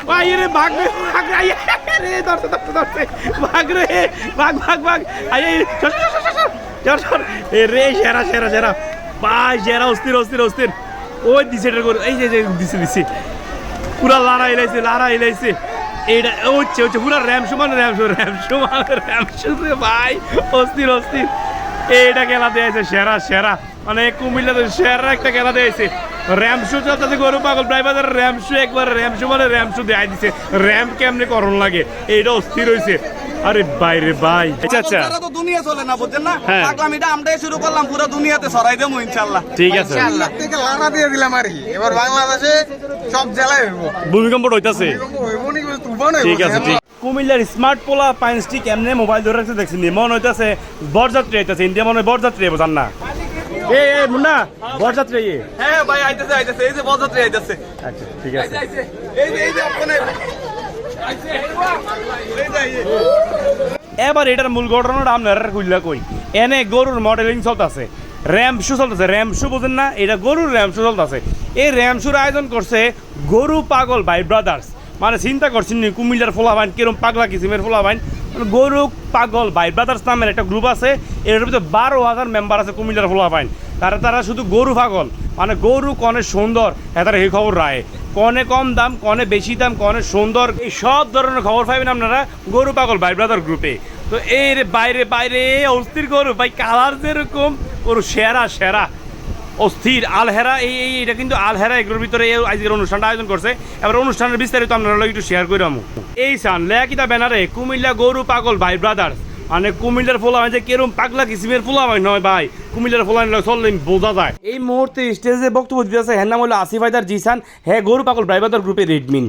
ভাই রে ভাগ রে ভাগ রে ধরছে ভাগ রে ভাগ আই এ রে সেরা ভাই সেরা অস্থির ওই দিছে করে এই যে দিছে পুরা লড়াই লাইছে এইটা হচ্ছে পুরা র্যাম সমান রে ভাই অস্থির এইটা খেলা দিয়েছে সেরা মানে কুমিল্লাতে সেরা একটা খেলা দিয়েছে র্যামশো চলতেছে গরু পাগল ড্রাইভার র্যামশো একবার র্যামশো দেয় দিছে র্যাম কেমনে করণ লাগে এইটা অস্থির হয়েছে আরে ভাই আচ্ছা তো দুনিয়া চলে না বুঝছেন না পাগলামিটা আমরাই শুরু করলাম পুরো দুনিয়াতে ছড়াই দেবো ইনশাআল্লাহ ঠিক আছে ইনশাআল্লাহ থেকে লানা দিয়ে দিলাম আর কি এবার বাংলাদেশে সব জেলায় হইব ভূমিকম্প হইতাছে ঠিক আছে ঠিক কুমিল্লার স্মার্ট পোলা পাইন স্টিক এমনি মোবাইল ধরে রাখতে দেখছেন মন হইতাছে বরযাত্রী আইতাছে ইন্ডিয়া মনে বরযাত্রী জান না এ মুন্না বরযাত্রী হ্যাঁ ভাই আইতাছে এই যে বরযাত্রী আইতাছে আচ্ছা ঠিক আছে এই যে আপনি এবার এটার মূল ঘটনাটা আপনারা কইলা কই এনে গরুর মডেলিং চলতেছে র্যামশো চলতেছে র্যামশো বোঝেন না এটা গরুর র্যামশো চলতেছে এই র্যামশোর আয়োজন করছে গরু পাগল ভাই ব্রাদার্স মানে চিন্তা করছেন নি কুমিল্লার ফোলাবাইন কিরম পাগলা কিসিমের ফোলাবাইন গরু পাগল ভাই ব্রাদার্স নামের একটা গ্রুপ আছে এর ভিতরে 12,000 মেম্বার আছে কুমিল্লার ফোলাবাইন তারা শুধু গরু পাগল মানে গরু কনে সুন্দর এটার এই খবর রায় কনে কম দাম কনে বেশি দাম কনে সুন্দর এই সব ধরনের খবর পাইবেন আপনারা গরু পাগল ভাই ব্রাদার গ্রুপে তো এই রে বাইরে অস্থির গরু ভাই কালার যেরকম গরু সেরা অস্থির আলহেরা এইটা কিন্তু আলহেরা এগুলোর ভিতরে আজকের অনুষ্ঠানটা আয়োজন করছে এবার অনুষ্ঠানের বিস্তারিত আপনারা একটু শেয়ার করে আমি এই সান লেখিতা ব্যানারে কুমিল্লা গরু পাগল ভাই ব্রাদার্স মানে কুমিল্লার ফোলা হয় যে কেরম পাগলা কিসিমের ফোলা হয় নয় ভাই কুমিল্লার ফোলা চললে বোঝা যায় এই মুহূর্তে স্টেজে বক্তব্য দিতেছে হ্যাঁ নাম হলো আসিফ হায়দার জিসান হ্যাঁ গরু পাগল ভাই ব্রাদার গ্রুপের এডমিন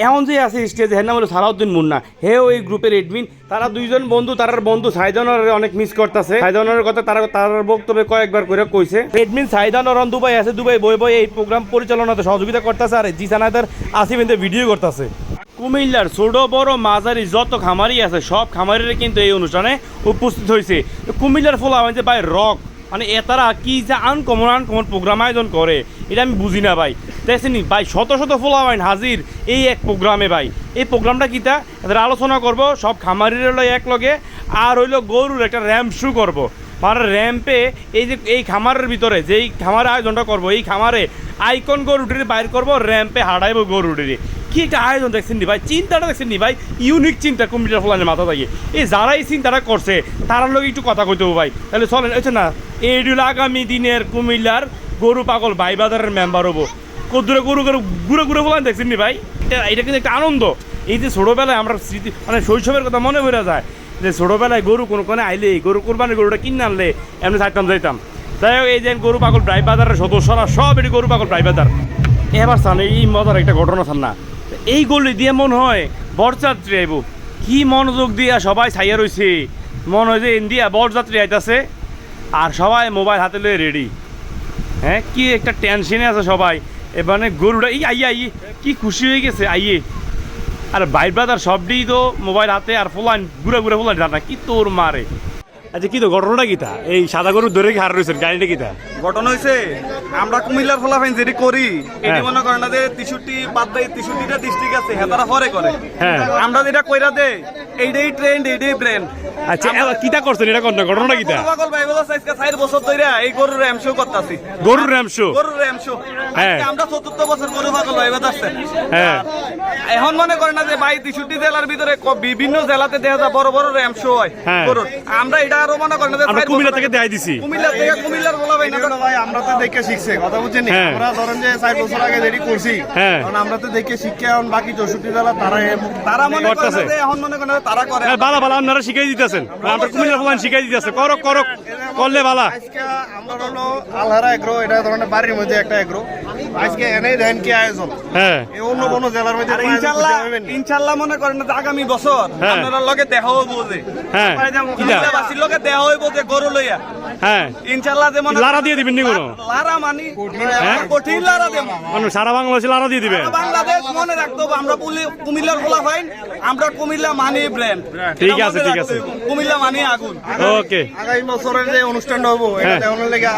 এমন যে আছে স্টেজে হ্যাঁ নাম হলো সালাউদ্দিন মুন্না হে ওই গ্রুপের এডমিন তারা দুইজন বন্ধু তার বন্ধু সাইদানোর অনেক মিস করতেছে সাইদানোর কথা তার বক্তব্যে কয়েকবার করে কইছে এডমিন সাইদানোর দুবাই আছে দুবাই বই এই প্রোগ্রাম পরিচালনাতে সহযোগিতা করতেছে আর জিসান হায়দার আসিফ ভিডিও করতেছে কুমিল্লার ছোট বড় মাঝারি যত খামারি আছে সব খামারিরা কিন্তু এই অনুষ্ঠানে উপস্থিত হয়েছে কুমিল্লার ফোলা যে ভাই রক মানে এতারা কি যে আনকমন প্রোগ্রাম আয়োজন করে এটা আমি বুঝি না ভাই দেখছেন ভাই শত ফোলা হাজির এই এক প্রোগ্রামে ভাই এই প্রোগ্রামটা কিতা এদের আলোচনা করব সব খামারিরা এক লগে আর হইলো গরুর একটা র্যাম্প শু করবো মানে র্যাম্পে এই যে এই খামারের ভিতরে যেই খামারে আয়োজনটা করবো এই খামারে আইকন গরুটির বাইর করবো র্যাম্পে হাঁটাইব গরুটির কি একটা আয়োজন দেখছেন নি ভাই চিন্তাটা দেখছেন নি ভাই ইউনিক চিন্তা কুমিল্লার ফলানের মাথা থাকে এই যারা এই চিন্তাটা করছে তার লোক একটু কথা কইতে ভাই তাহলে চলেন হচ্ছে না এইগুলো আগামী দিনের কুমিল্লার গরু পাগল ভাই বাজারের মেম্বার হবো কদ্দুরে ঘুরে ফলান দেখছেন নি ভাই এটা কিন্তু একটা আনন্দ এই যে ছোটোবেলায় আমরা স্মৃতি মানে শৈশবের কথা মনে পড়ে যায় যে ছোটোবেলায় গরু কোনে আইলে গরু কোরবানির গরুটা কিনে আনলে এমনি থাকতাম যাইতাম যাই হোক এই যে গরু পাগল ভাই বাজারের সদস্যরা সব এটি গরু পাগল ভাই বাজার এবার চান এই মজার একটা ঘটনা চান না এই গলি দিয়ে মনে হয় বরযাত্রী আইব কি মনোযোগ দিয়া সবাই ছাইয়া রয়েছে মনে হয় যে ইন্ডিয়া বরযাত্রী আইতাছে আর সবাই মোবাইল হাতে লয়ে রেডি হ্যাঁ কি একটা টেনশনে আছে সবাই এবারে গরুটা আইয়ে কি খুশি হয়ে গেছে আইয়ে আর ভাই ব্রাদার সবটি তো মোবাইল হাতে আর ফোলান ঘুরে ফোলান জানা কি তোর মারে আচ্ছা কি তো ঘটনাটা কিতা এই সাদা গরু ধরে কি হার রয়েছে গাড়িটা কিতা ঘটনা হয়েছে আমরা কুমিল্লার ফলাফাইন যেটি করি এটি মনে করেন না যে 63 বাদ দেয় 63টা ডিস্ট্রিক্ট আছে হেতারা পরে করে হ্যাঁ আমরা যেটা কইরা দে এইটাই ট্রেন্ড এইটাই ব্র্যান্ড আচ্ছা কিতা করছেন এটা কোন ঘটনা কিতা পাগল ভাই বলা সাইজকা 4 বছর ধরে এই গরুর র্যাম শো করতাছি গরুর র্যাম শো হ্যাঁ আমরা 74 বছর গরু পাগল ভাই বাতাছে হ্যাঁ এখন মনে করেন না যে ভাই 63 জেলার ভিতরে বিভিন্ন জেলাতে দেখা যায় বড় র্যাম শো হয় গরুর আমরা এটা আরো মনে করেন যে আমরা কুমিল্লা থেকে দেখাই দিছি কুমিল্লার বলা ভাই না ভাই আমরা তো দেখে শিখছে কথা বুঝছেন আমরা ধরেন যে 4 বছর আগে দেরি করছি কারণ আমরা তো দেখে শিখে এখন বাকি 64 জেলা তারা মনে করে যে এখন মনে করেন তারা করে বালা আপনারা শিখাই দিতেছেন আমরা কুমিল্লার ফলান শিখাই দিতেছে করক করলে বালা আজকে আমরা হলো আলহারা এগ্রো এটা ধরনের বাড়ির মধ্যে একটা এগ্রো আজকে এনে দেন কি আয়োজন হ্যাঁ এই অন্য কোন জেলার মধ্যে ইনশাআল্লাহ মনে করেন যে আগামী বছর আপনারা লগে দেখা হইব যে হ্যাঁ কুমিল্লাবাসীর লগে দেখা হইব যে গরু লইয়া হ্যাঁ ইনশাআল্লাহ যেমন লারা দিয়ে দিবেন নি কোনো লারা মানি হ্যাঁ? কঠিন লারা দেব মানে সারা বাংলাদেশে লারা দিয়ে দিবে বাংলাদেশ মনে রাখতে হবে আমরা কুমিল্লার খোলা ফাইন আমরা কুমিল্লা মানি ব্র্যান্ড ঠিক আছে, ঠিক আছে। কুমিল্লা মানি আগুন ওকে আগামী বছরের যে অনুষ্ঠানটা হবো এটা হ্যাঁ। দেওয়ানোর লেগে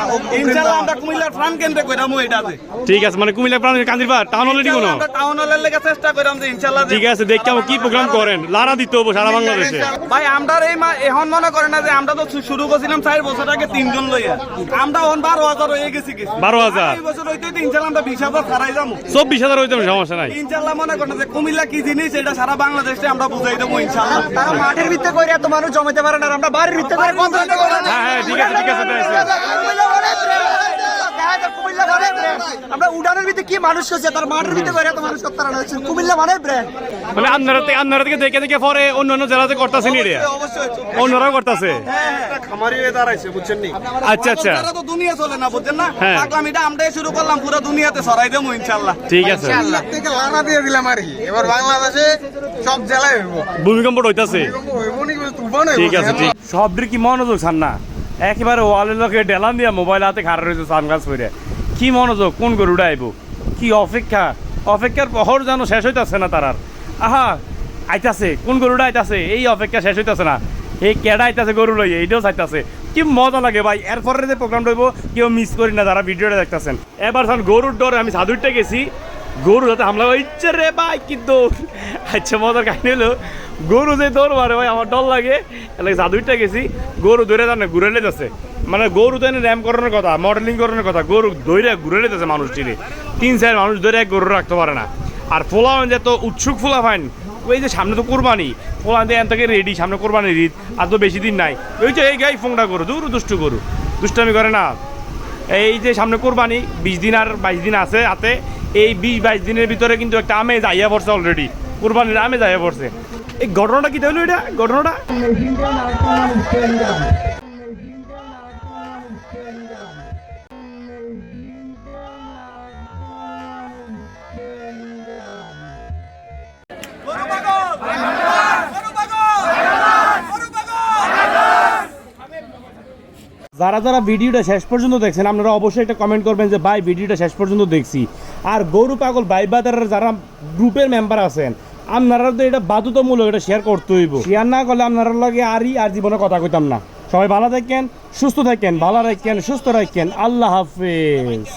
ইনশাআল্লাহ আমরা কুমিল্লার প্রাণ কেন্দ্রে কইরামু এটাতে ঠিক আছে মানে কুমিল্লা প্রাণ কান্দিরবা টাউন হলে কোনো আমরা টাউন হলের লেগে চেষ্টা কইরাম যে ইনশাআল্লাহ ঠিক আছে দেখতে হবে কি প্রোগ্রাম করেন লারা দিতে হবে সারা বাংলাদেশে ভাই আমরা এই এখন মনে করেন না যে আমরা তো শুরু করছিলাম 4 বছর আগে 3 জন লইয়া আমরা এখন 12,000 হয়ে গেছি 12,000 এই বছর হইতে ইনশাআল্লাহ আমরা 20,000 ছাড়াই যাবো 24,000 হইতে সমস্যা নাই ইনশাআল্লাহ মনে করেন যে কুমিল্লা কি জিনিস এটা সারা বাংলাদেশে আমরা বুঝাই দেবো ইনশাআল্লাহ তারা মাঠের ভিত্তে করে এত মানুষ জমাইতে পারে না আর আমরা বাড়ির ভিত্তে করে হ্যাঁ হ্যাঁ ঠিক আছে ঠিক আছে আমরা উড়ানের ভিত্তে কি মানুষ করছে তার মাঠের ভিত্তে করে এত মানুষ করতে পারে না কুমিল্লা মানে ব্র্যান্ড মানে আপনারা থেকে দেখে দেখে পরে অন্য অন্য জেলাতে করতেছেন এটা অবশ্যই অন্যরাও করতেছে খামারি হয়ে দাঁড়াইছে বুঝছেন নি আচ্ছা আচ্ছা তারা তো দুনিয়া চলে না বুঝছেন না হ্যাঁ। আগামীটা আমরাই শুরু করলাম পুরো দুনিয়াতে ছড়াই দেবো ইনশাআল্লাহ ঠিক আছে থেকে লানা দিয়ে দিলাম আর কি এবার বাংলাদেশে সব জেলায় হইব ভূমিকম্প হইতাছে হইব নি তুফান হইব ঠিক আছে ঠিক সবটির কি মনোযোগ ছান না একেবারে ওয়ালের লোকে ডেলান দিয়া মোবাইল হাতে খাড়া রয়েছে সানগ্লাস পরে কি মনোযোগ কোন গরুটা আইব কি অপেক্ষার প্রহর যেন শেষ হইতাছে না তারার আহা আইতাছে কোন গরুটা আইতাছে এই অপেক্ষা শেষ হইতাছে না এই কেডা আইতাছে গরু লইয়ে এইটাও চাইতাছে কি মজা লাগে ভাই এরপরে যে প্রোগ্রাম রইব কেউ মিস করি না যারা ভিডিওটা দেখতেছেন এবার গরুর ডরে আমি সাধুরটা গেছি গরু যাতে হামলা ইচ্ছে রে ভাই কি দৌড় আচ্ছা মজার কাহিনী হলো গরু যে দৌড় মারে ভাই আমার ডর লাগে এলাকা জাদুইটা গেছি গরু ধরে জানে ঘুরেলে যাচ্ছে মানে গরু তো র্যাম করানোর কথা মডেলিং করানোর কথা গরু ধরে ঘুরেলে যাচ্ছে মানুষ চিনে 3-4 মানুষ ধরে এক গরু রাখতে পারে না আর ফোলা যে তো উৎসুক ফোলা ফাইন ওই যে সামনে তো কোরবানি ফোলা দিয়ে এন থেকে রেডি সামনে কোরবানির ঈদ আর তো বেশি দিন নাই ওই যে এই গাই ফোনটা গরু দূর দুষ্টু গরু দুষ্টামি করে না এই যে সামনে কোরবানি 20 দিন আর 22 দিন আছে হাতে এই 20-22 দিনের ভিতরে কিন্তু একটা আমেজ আইয়া পড়ছে অলরেডি কুরবানির আমেজ আইয়া পড়ছে এই ঘটনাটা কি হলো এটা ঘটনাটা যারা যারা ভিডিওটা শেষ পর্যন্ত দেখছেন আপনারা অবশ্যই একটা কমেন্ট করবেন যে ভাই ভিডিওটা শেষ পর্যন্ত দেখছি আর গরু পাগল ভাই বাজারের যারা গ্রুপের মেম্বার আছেন আপনারা তো এটা বাধ্যতামূলক এটা শেয়ার করতে হইব শেয়ার না করলে আপনারা লাগে আর জীবনে কথা কইতাম না সবাই ভালো থাকেন সুস্থ থাকেন ভালো রাখেন সুস্থ রাখেন আল্লাহ হাফেজ।